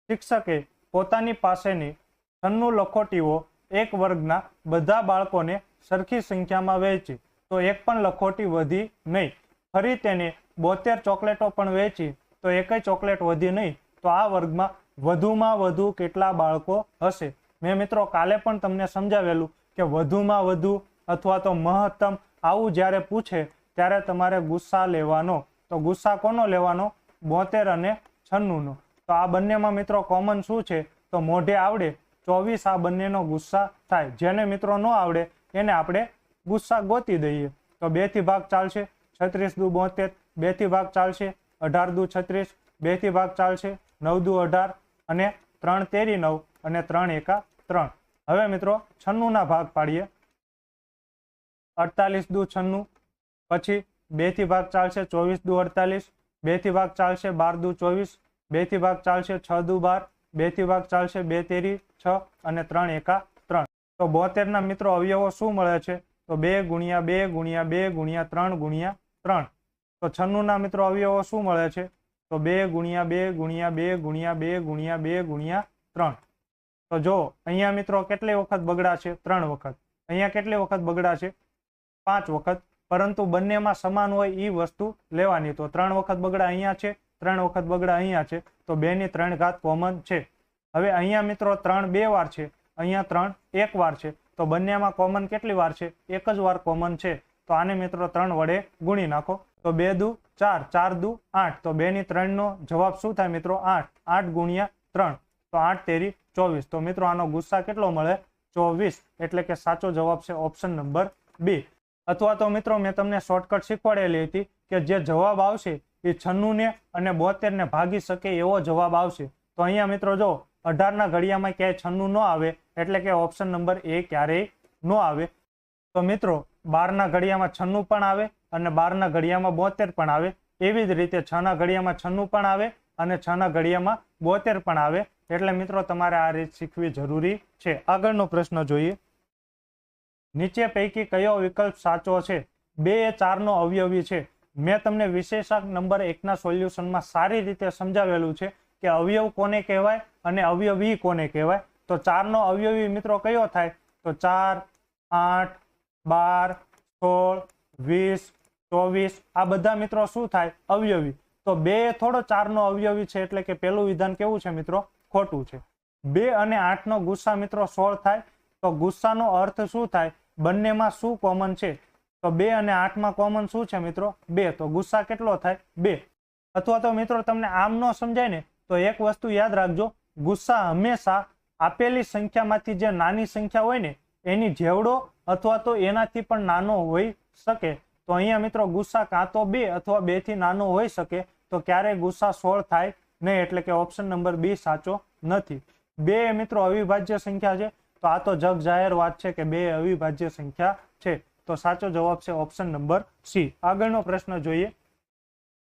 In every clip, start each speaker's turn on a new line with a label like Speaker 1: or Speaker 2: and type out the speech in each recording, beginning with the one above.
Speaker 1: શિક્ષકે પોતાની પાસેની 96 લખોટીઓ એક વર્ગના બધા બાળકોને સરખી સંખ્યામાં વહેંચી તો એક પણ લખોટી વધી નહીં. ફરી તેને 72 ચોકલેટો પણ વહેંચી તો એકય ચોકલેટ વધી નહીં. તો આ વર્ગમાં વધુમાં વધુ કેટલા બાળકો હશે? મેં મિત્રો કાલે પણ તમને સમજાવેલું કે વધુમાં વધુ અથવા તો મહત્તમ આવું જ્યારે પૂછે ત્યારે તમારે ગુસ્સા લેવાનો. તો ગુસ્સા કોનો લેવાનો? 72 અને 96 નો. તો આ બંનેમાં મિત્રો કોમન શું છે? તો મોઢે આવડે 24 આ બંનેનો ગુસ્સા થાય. જેને મિત્રો ન આવડે એને આપણે ગુસ્સા ગોતી દઈએ. તો 2 થી ભાગ ચાલશે. 36 દુ 72, 2 થી ભાગ ચાલશે. 18 દુ 36, 2 થી ભાગ ચાલશે. 9 દુ 18 અને 3 તેરી 9 અને 3 એકા 3. હવે મિત્રો 96 ના ભાગ પાડીએ. 48 દુ 96, પછી 2 થી ભાગ ચાલશે. 24 દુ 48, 2 થી ભાગ ચાલશે. 12 દુ 24, 2 થી ભાગ ચાલશે. 6 દુ 12, 2 થી ભાગ ચાલશે. 2 તેરી 6 અને 3 એકા 3. તો 72 ના મિત્રો અવયવો શું મળે છે? તો 2 ગુણ્યા 2 ગુણ્યા 2 ગુણ્યા 3 ગુણ્યા 3. તો 96 ના મિત્રો અવયવો શું મળે છે? તો 2 ગુણ્યા 2 ગુણ્યા 2 ગુણ્યા 2 ગુણ્યા 2 ગુણ્યા 3. તો જો અહીંયા મિત્રો કેટલી વખત બગડા છે? 3 વખત. અહીંયા કેટલી વખત બગડા છે? 5 વખત. પરંતુ બંનેમાં સમાન હોય એ વસ્તુ લેવાની. તો 3 વખત બગડા અહીંયા છે, 3 વખત બગડા અહીંયા છે. તો 2 ની 3 ઘાત કોમન છે. હવે અહીંયા મિત્રો 3 2 વાર છે, અહીંયા 3 1 વાર છે. તો બંનેમાં કોમન કેટલી વાર છે? એક જ વાર કોમન છે. તો આને મિત્રો 3 વડે ગુણી નાખો. તો 2 દુ 4, 4 દુ 8. તો 2 ની 3 નો જવાબ શું થાય મિત્રો? 8. 8 ગુણ્યા 3 તો 8 તેરી 24. તો મિત્રો આનો ગુસ્સા કેટલો મળે? 24. એટલે કે સાચો જવાબ છે ઓપ્શન નંબર B. અથવા તો મિત્રો મેં તમને શોર્ટકટ શીખવાડેલી હતી કે જે જવાબ આવશે એ 96 ને અને 72 ને ભાગી શકે એવો જવાબ આવશે. તો અહીંયા મિત્રો જો 18 ના ઘડિયામાં ક્યાંય 96 ન આવે એટલે કે ઓપ્શન નંબર A ક્યારેય ન આવે. તો મિત્રો 12 ના ઘડિયામાં 96 પણ આવે અને 12 ના ઘડિયામાં 72 પણ આવે. એવી જ રીતે 6 ના ઘડિયામાં 96 પણ આવે અને 6 ના ઘડિયામાં 72 પણ આવે. એટલે મિત્રો તમારે આ રીત શીખવી જરૂરી છે. આગળનો પ્રશ્ન જોઈએ. નીચે પૈકી કયો વિકલ્પ સાચો છે? 2 એ 4 નો અવયવી છે. મેં તમને વિશેષાંક નંબર 1 ના સોલ્યુશનમાં સારી રીતે સમજાવેલું છે કે અવયવ કોને કહેવાય અને અવયવી કોને કહેવાય. તો 4 નો અવયવી મિત્રો કયો થાય? તો 4, 8, 12, 16, 20, 24 આ બધા મિત્રો શું થાય? અવયવી. તો 2 થોડો 4 નો અવયવી છે એટલે કે પેલું વિધાન કેવું છે મિત્રો? ખોટું છે. 2 અને 8 નો ગુસ્સા મિત્રો 16 થાય. તો ગુસ્સાનો અર્થ શું થાય? બંનેમાં શું કોમન છે? તો 2 અને 8 માં કોમન શું છે મિત્રો? 2. તો ગુસ્સા કેટલો થાય? 2. અથવા તો મિત્રો તમને આમ ન સમજાય ને તો એક વસ્તુ યાદ રાખજો, ગુસ્સા હંમેશા આપેલી સંખ્યામાંથી જે નાની સંખ્યા હોય ને એની જેવડો અથવા તો એનાથી પણ નાનો હોઈ શકે. તો અહીંયા મિત્રો ગુસ્સા કાં તો 2 અથવા 2 થી નાનો હોઈ શકે. તો ક્યારેય ગુસ્સા 16 થાય નહીં. એટલે કે ઓપ્શન નંબર B સાચો નથી. 2 મિત્રો અવિભાજ્ય સંખ્યા છે. તો આ તો જગ જાહેર વાત છે કે 2 અવિભાજ્ય સંખ્યા છે. તો સાચો જવાબ છે ઓપ્શન નંબર C. આગળનો પ્રશ્ન જોઈએ.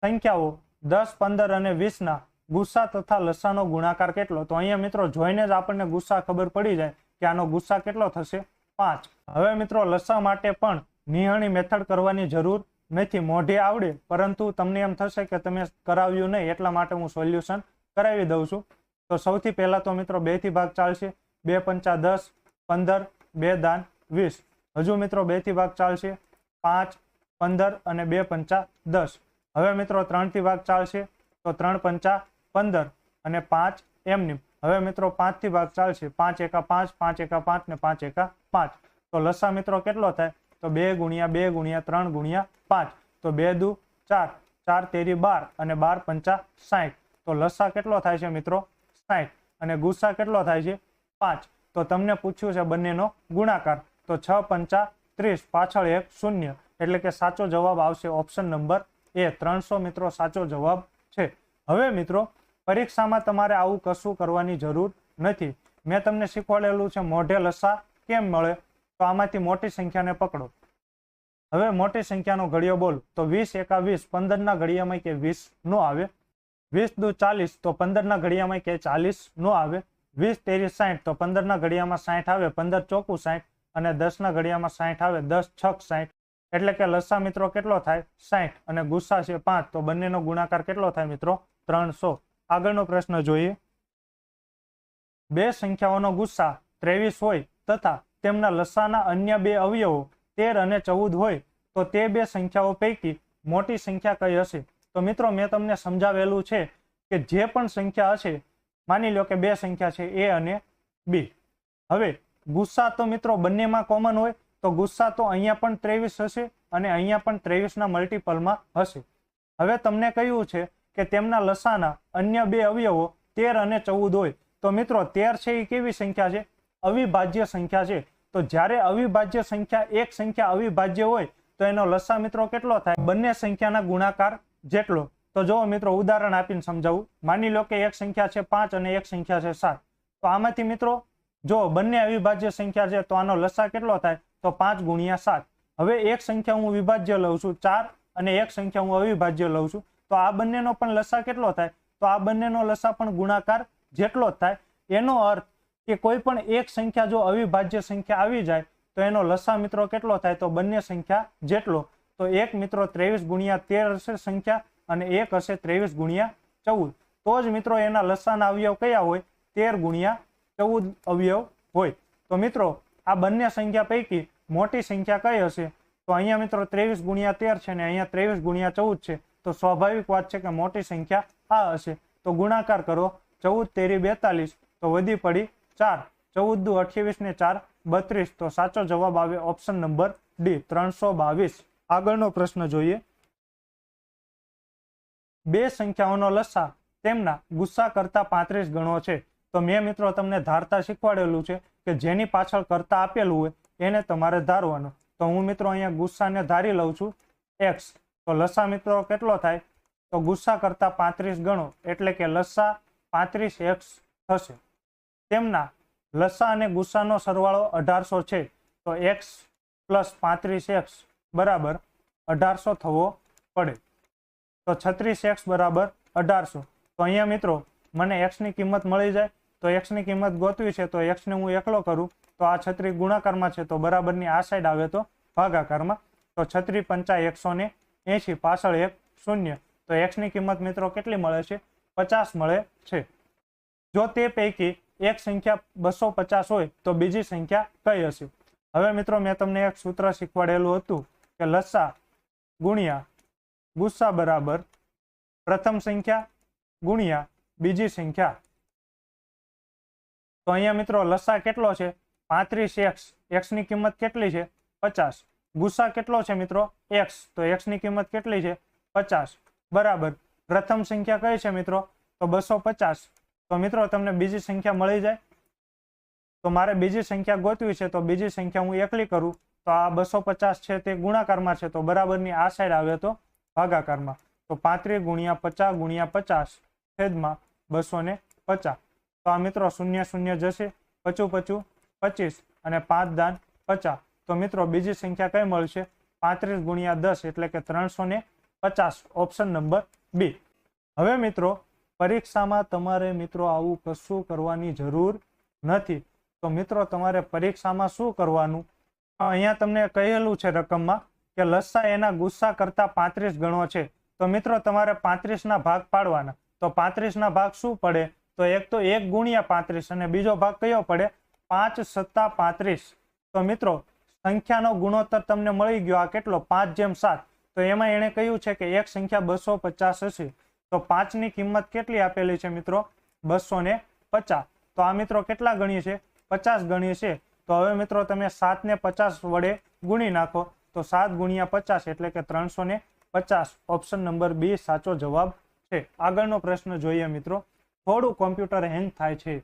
Speaker 1: સંખ્યાઓ 10, 15 અને 20 ના ગુસ્સા તથા લસાનો ગુણાકાર કેટલો? તો અહીંયા મિત્રો જોઈને જ આપણને ગુસ્સા ખબર પડી જાય કે આનો ગુસ્સા કેટલો થશે? 5. હવે મિત્રો લસા માટે પણ નિહણી મેથડ કરવાની જરૂર નથી. મોઢે આવડે પરંતુ તમને એમ થશે કે તમે કરાવ્યું નહીં એટલા માટે હું સોલ્યુશન કરાવી દઉં છું. તો સૌથી પહેલા તો મિત્રો 2 થી ભાગ ચાલશે. 2 પંચા 10, 15, 2 દાન 20. હજુ મિત્રો 2 થી ભાગ ચાલશે. 5, 15 અને 2 પંચા 10. હવે મિત્રો 3 થી ભાગ ચાલશે. તો 3 પંચા 15 અને 5 એમની. હવે મિત્રો 5 થી ભાગ ચાલશે. 5 એકા 5, 5 એકા 5 ને 5 એકા 5. તો લસા મિત્રો કેટલો થાય? તો 2 ગુણ્યા 2 ગુણ્યા 3 ગુણ્યા 5. તો 2 દુ 4, 4 તેરી 12 અને 12 પંચા 60. તો લસા કેટલો થાય છે મિત્રો? 60. અને ગુસ્સા કેટલો થાય છે? 5. તો તમને પૂછ્યું છે બંનેનો ગુણાકાર. તો 6 પંચા 30, પાછળ 1 0. એટલે કે સાચો જવાબ આવશે ઓપ્શન નંબર A. 300 મિત્રો સાચો જવાબ છે. હવે મિત્રો પરીક્ષામાં તમારે આવું કશું કરવાની જરૂર નથી. મેં તમને શીખવાડેલું છે મોઢે લસા કેમ મળે. તો આમાંથી મોટી સંખ્યાને પકડો. હવે મોટી સંખ્યાનો ઘડિયો બોલ. તો 20 એકા 20. 15 ના ઘડિયામાં કે 20 નો આવે. 20 દુ 40. તો 15 ના ઘડિયામાં કે 40 નો આવે. 20 તેરી 60. તો 15 ના ઘડિયામાં 60 આવે. 15 ચોકું 60 અને 10 ના ઘડિયામાં 60 આવે. 10 છક 60. એટલે કે લસા મિત્રો કેટલો થાય? 60 અને ગુસ્સા છે 5. તો બંનેનો ગુણાકાર કેટલો થાય મિત્રો? 300. આગળનો પ્રશ્ન જોઈએ. બે સંખ્યાઓનો ગુસ્સા 23 હોય તથા તેમના લસાના અન્ય બે અવયવો 13 અને 14 હોય તો તે બે સંખ્યાઓ પૈકી મોટી સંખ્યા કઈ હશે? તો મિત્રો મેં તમને સમજાવેલું છે કે જે પણ સંખ્યા હશે, માની લો કે બે સંખ્યા છે એ અને બી. હવે ગુસ્સા તો મિત્રો બંનેમાં કોમન હોય, તો ગુસ્સા તો અહીંયા પણ 23 હશે અને અહીંયા પણ 23 ના મલ્ટિપલમાં હશે. હવે તમને કહ્યું છે કે તેમના લસાના અન્ય બે અવયવો 13 અને 14 હોય, તો મિત્રો 13 છે એ કેવી સંખ્યા છે? અવિભાજ્ય સંખ્યા છે. તો જ્યારે અવિભાજ્ય સંખ્યા એક સંખ્યા અવિભાજ્ય હોય તો એનો લસા મિત્રો કેટલો થાય? બંને સંખ્યાના ગુણાકાર જેટલો. તો જો મિત્રો ઉદાહરણ આપીને સમજાવું. માની લો કે એક સંખ્યા છે 5 અને એક સંખ્યા છે 7. તો આમાંથી મિત્રો જો બંને અવિભાજ્ય સંખ્યા છે તો આનો લસા કેટલો થાય? તો 5 ગુણ્યા 7. હવે એક સંખ્યા હું વિભાજ્ય લઉં છું 4 અને એક સંખ્યા હું અવિભાજ્ય લઉં છું, તો આ બંનેનો પણ લસા કેટલો થાય? તો આ બંનેનો લસા પણ ગુણાકાર જેટલો જ થાય. એનો અર્થ કે કોઈ પણ એક સંખ્યા જો અવિભાજ્ય સંખ્યા આવી જાય તો એનો લસા મિત્રો કેટલો થાય? તો બંને સંખ્યા જેટલો. તો એક મિત્રો 23 ગુણ્યા 13 હશે સંખ્યા અને એક હશે 23 ગુણ્યા 14. તો જ મિત્રો એના લસાના અવયવ કયા હોય? 13 ગુણ્યા 14 અવયવ હોય. તો મિત્રો આ બંને સંખ્યા પૈકી મોટી સંખ્યા કઈ હશે? તો અહીંયા મિત્રો 23 ગુણ્યા 13 છે ને અહીંયા 23 ગુણ્યા 14 છે. તો સ્વાભાવિક વાત છે કે મોટી સંખ્યા આ હશે. તો ગુણાકાર કરો, 14 તેરી 42, તો વધી પડી 4. 14 દુ 28 ને 4 32. તો સાચો જવાબ આવે ઓપ્શન નંબર ડી 322. આગળનો પ્રશ્ન જોઈએ. બે સંખ્યાઓનો લસા તેમના ગુસ્સા કરતા 35 ગણો છે. તો મેં મિત્રો તમને ધારતા શીખવાડેલું છે કે જેની પાછળ કરતા આપેલું હોય એને તમારે ધારવાનું. તો હું મિત્રો અહીંયા ગુસ્સાને ધારી લઉં છું x. તો લસા મિત્રો કેટલો થાય? તો ગુસ્સા કરતા 35 ગણો એટલે કે લસા 35x થશે. તેમના લસા અને ગુસ્સાનો સરવાળો 1800 છે. તો x પ્લસ 35x બરાબર 1800 થવો પડે. તો 36x બરાબર 1800. તો અહીંયા મિત્રો મને x ની કિંમત મળી જાય. તો x ની કિંમત ગોતવી છે તો x ને હું એકલો કરું તો આ 36 ગુણાકારમાં છે તો બરાબરની આ સાઈડ આવે તો ભાગાકારમાં. તો 36 પંચા 180, પાછળ 1 0. તો x ની કિંમત મિત્રો કેટલી મળે છે? 50 મળે છે. જો તે પૈકી એક સંખ્યા 250 હોય તો બીજી સંખ્યા કઈ હશે? હવે મિત્રો મેં તમને એક સૂત્ર શીખવાડેલું હતું કે લસા ગુણ્યા ગુસ્સા બરાબર પ્રથમ સંખ્યા ગુણ્યા બીજી સંખ્યા. તો અહીંયા મિત્રો લસા કેટલો છે? 35x. x ની કિંમત કેટલી છે? 50. ગુસ્સા કેટલો છે મિત્રો? x. તો x ની કિંમત કેટલી છે? 50 બરાબર પ્રથમ સંખ્યા કઈ છે મિત્રો? તો 250. તો મિત્રો તમને બીજી સંખ્યા મળી જાય. તો મારે બીજી સંખ્યા ગોતવી છે તો બીજી સંખ્યા હું એકલી કરું તો આ 250 છે તે ગુણાકારમાં છે તો બરાબરની આ સાઈડ આવે તો ભાગાકારમાં. તો 35 ગુણ્યા 50 ગુણ્યા 50 છેદમાં 250. તો આ મિત્રો 0 0 જશે, 55 55 25 અને 5 દાન 50. તો મિત્રો બીજી સંખ્યા કઈ મળશે? 35 ગુણ્યા 10 એટલે કે 350. Option number B. હવે મિત્રો પરીક્ષામાં તમારે મિત્રો આવું કશું કરવાની જરૂર નથી. તો મિત્રો તમારે પરીક્ષામાં શું કરવાનું? અહીંયા તમને કહેલું છે રકમમાં કે લસા એના ગુસ્સા કરતા 35 ગણો છે. તો મિત્રો તમારે 35 ના ભાગ પાડવાના. તો 35 ના ભાગ શું પડે? તો એક તો 1 ગુણ્યા 35 અને બીજો ભાગ કયો પડે? 5 સત્તા 35. તો મિત્રો સંખ્યાનો ગુણોત્તર તમને મળી ગયો આ કેટલો? 5:7. તો એમાં એને કહ્યું છે કે એક સંખ્યા 250 હશે. તો 5 ની કિંમત કેટલી આપેલી છે મિત્રો? 250. તો આ મિત્રો કેટલા ગણીએ છે? 50 ગણીએ છે. તો હવે મિત્રો તમે 7 ને 50 વડે ગુણી નાખો તો 7 ગુણ્યા 50 એટલે કે 350. ઓપ્શન નંબર બી સાચો જવાબ છે. આગળનો પ્રશ્ન જોઈએ મિત્રો. થોડું કોમ્પ્યુટર હેંગ થાય છે.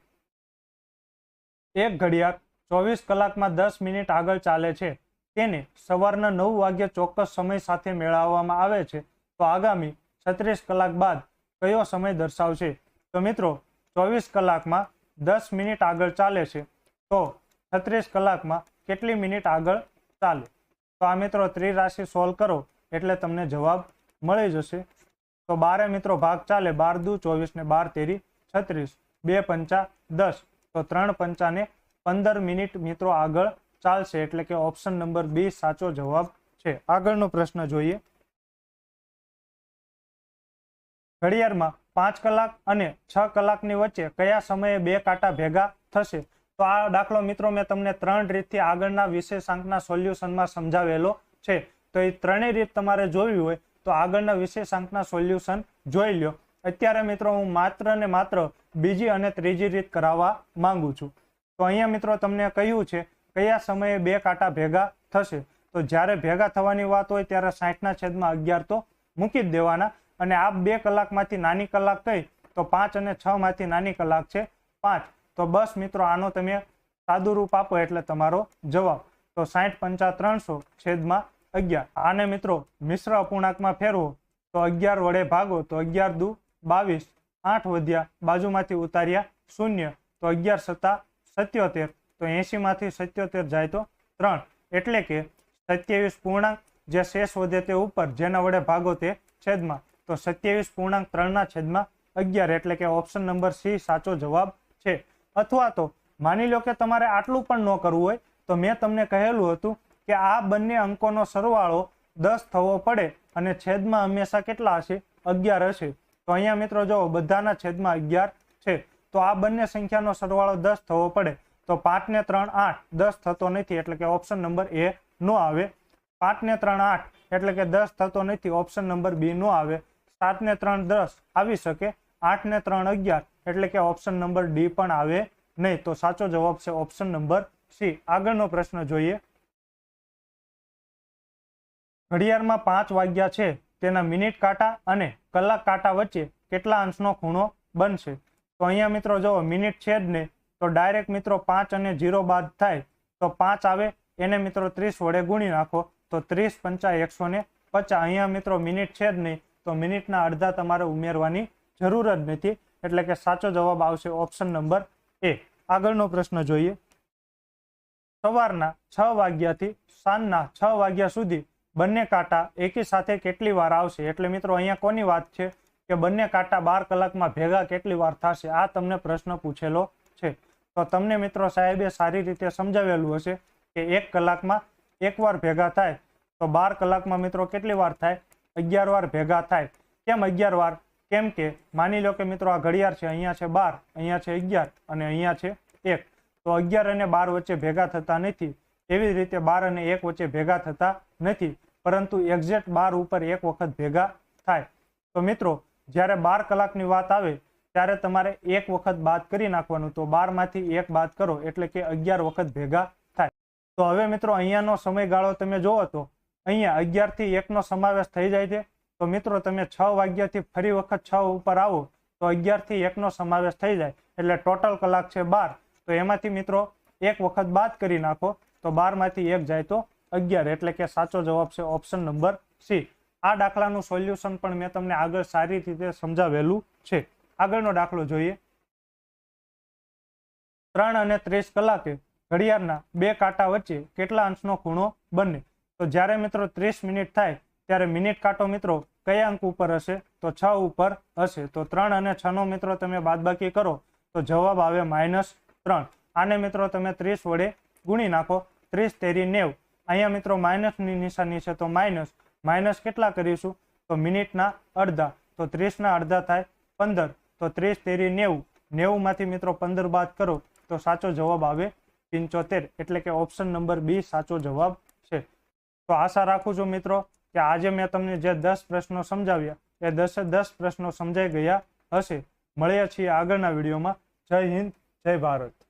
Speaker 1: એક ઘડિયાળ 24 કલાકમાં 10 મિનિટ આગળ ચાલે છે. તેને સવારના 9 વાગ્યે ચોક્કસ સમય સાથે મેળવવામાં આવે છે. તો આગામી 36 કલાક બાદ કયો સમય દર્શાવશે? તો મિત્રો 24 કલાકમાં 10 મિનિટ આગળ ચાલે છે તો 36 કલાકમાં કેટલી મિનિટ આગળ ચાલે? તો આ મિત્રો ત્રિરાશિ સોલ્વ કરો એટલે તમને જવાબ મળી જશે. તો 12 મિત્રો ભાગ ચાલે, 12 દુ 24 ને 12 તેરી 36, 2 પંચા 10. તો 3 પંચા ને 15 મિનિટ મિત્રો આગળ ચાલશે એટલે કે ઓપ્શન નંબર બી સાચો જવાબ છે. આગળનો પ્રશ્ન જોઈએ. ઘડિયાળમાં 5 કલાક અને 6 કલાકની વચ્ચે કયા સમયે બે કાંટા ભેગા થશે? તો આ દાખલો મિત્રો મેં તમને 3 રીતથી આગળના વિશેષાંકના સોલ્યુશનમાં સમજાવેલો છે. તો એ ત્રણેય રીત તમારે જોવી હોય તો આગળના વિશેષાંકના સોલ્યુશન જોઈ લ્યો. અત્યારે મિત્રો હું માત્ર ને માત્ર બીજી અને ત્રીજી રીત કરાવવા માંગુ છું. તો અહીંયા મિત્રો તમને કહ્યું છે કયા સમયે બે કાંટા ભેગા થશે. તો જ્યારે ભેગા થવાની વાત હોય ત્યારે 60/11 તો મૂકી જ દેવાના, અને આ 2 કલાકમાંથી નાની કલાક કઈ તો 5 અને 6 માંથી નાની કલાક છે 5. તો બસ મિત્રો આનો તમે સાદું રૂપ આપો એટલે તમારો જવાબ. તો 60×300/11. આને મિત્રો મિશ્ર અપૂર્ણાંકમાં ફેરવો તો 11 વડે ભાગો તો 11 દુ 22, 8 વધ્યા, બાજુમાંથી ઉતાર્યા 0, તો 11 × 7 = 77. તો 80 માંથી 77 જાય તો 3, એટલે કે 27 પૂર્ણાંક જે શેષ વધે તે ઉપર, જેના વડે ભાગો તે છેદમાં. તો 27.3/11 એટલે કે ઓપ્શન નંબર સી સાચો જવાબ છે. અથવા તો માની લો કે તમારે આટલું પણ ન કરવું હોય તો મેં તમને કહેલું હતું કે આ બંને અંકોનો સરવાળો 10 થવો પડે અને છેદમાં હંમેશા કેટલા હશે? 11 હશે. તો અહીંયા મિત્રો જો બધાના છેદમાં 11 છે, તો આ બંને સંખ્યાનો સરવાળો 10 થવો પડે. તો 5 ને 3 8, 10 થતો નથી એટલે કે ઓપ્શન નંબર એ નો આવે. 5 ને 3 8 એટલે કે 10 થતો નથી, ઓપ્શન નંબર બી નો આવે. 7 ને 3 10 આવી શકે, 8 ને 3 11 એટલે કે ઓપ્શન નંબર ડી પણ આવે નહીં. તો સાચો જવાબ છે ઓપ્શન નંબર સી. આગળનો પ્રશ્ન જોઈએ. ઘડિયાળમાં 5 વાગ્યા છે, તેના મિનિટ કાંટા અને કલાક કાંટા વચ્ચે કેટલા અંશનો ખૂણો બનશે? તો અહીંયા મિત્રો જો મિનિટ છે જ ને, તો ડાયરેક્ટ મિત્રો 5 અને 0 બાદ થાય તો 5 આવે, એને મિત્રો 30 વડે ગુણી નાખો તો 30×5 150. અહીંયા મિત્રો મિનિટ છે જ નહીં, તો મિનિટના અડધા તમારે ઉમેરવાની જરૂર જ નથી, એટલે કે સાચો જવાબ આવશે ઓપ્શન નંબર એ. આગળનો પ્રશ્ન જોઈએ. સવારના 6 વાગ્યાથી સાંજના 6 વાગ્યા સુધી બંને કાંટા એકી સાથે કેટલી વાર આવશે? એટલે મિત્રો અહીંયા કોની વાત છે કે બંને કાંટા 12 કલાકમાં ભેગા કેટલી વાર થશે, આ તમને પ્રશ્ન પૂછેલો છે. તો તમને મિત્રો સાહેબે સારી રીતે સમજાવેલું હશે કે 1 કલાકમાં 1 વાર ભેગા થાય, તો 12 કલાકમાં મિત્રો કેટલી વાર થાય? 11 વાર ભેગા થાય. કેમ 11 વાર? કેમ કે માની લો કે મિત્રો આ ઘડિયાળ છે, અહીંયા છે 12, અહીંયા છે 11 અને અહીંયા છે 1. તો 11 અને 12 વચ્ચે ભેગા થતા નથી, એવી જ રીતે 12 અને 1 વચ્ચે ભેગા થતા નથી, પરંતુ એક્ઝેક્ટ 12 ઉપર એક વખત ભેગા થાય. તો મિત્રો જ્યારે 12 કલાકની વાત આવે ત્યારે તમારે એક વખત બાદ કરી નાખવાનું. તો 12 માંથી 1 બાદ કરો એટલે કે 11 વખત ભેગા થાય. તો હવે મિત્રો અહીંયાનો સમયગાળો તમે જોવો તો અહીંયા 11 થી 1 નો સમાવેશ થઈ જાય છે. તો મિત્રો તમે 6 વાગ્યાથી ફરી વખત 6 ઉપર આવો તો 11 થી 1 નો સમાવેશ થઈ જાય, એટલે ટોટલ કલાક છે 12. તો એમાંથી મિત્રો એક વખત બાદ કરી નાખો તો 12 માંથી 1 જાય તો 11, એટલે કે સાચો જવાબ છે ઓપ્શન નંબર સી. આ દાખલાનું સોલ્યુશન પણ મેં તમને આગળ સારી રીતે સમજાવેલું છે. આગળનો દાખલો જોઈએ. 3 અને 30 કલાકે ઘડિયાળના બે કાંટા વચ્ચે કેટલા અંશનો ખૂણો બને? તો જ્યારે મિત્રો 30 મિનિટ થાય ત્યારે મિનિટ કાંટો મિત્રો કયા અંક ઉપર હશે? તો 6 ઉપર હશે. તો 3 અને 6 નો મિત્રો તમે બાદબાકી કરો તો જવાબ આવે -3. આને મિત્રો તમે 30 વડે ગુણી નાખો, 30 તેરી 90. અહીંયા મિત્રો માઇનસની નિશાની છે, તો માઇનસ કેટલા કરીશું? તો મિનિટના અડધા. તો 30 ના અડધા થાય 15. તો 30 તેરી 90, 90 માંથી મિત્રો 15 બાદ કરો તો સાચો જવાબ આવે 75, એટલે કે ઓપ્શન નંબર બી સાચો જવાબ છે. તો આશા રાખું છું મિત્રો કે આજે મેં તમને જે 10 પ્રશ્નો સમજાવ્યા એ 10 પ્રશ્નો સમજાઈ ગયા હશે. મળીએ છીએ આગળના વિડીયોમાં. જય હિન્દ, જય ભારત.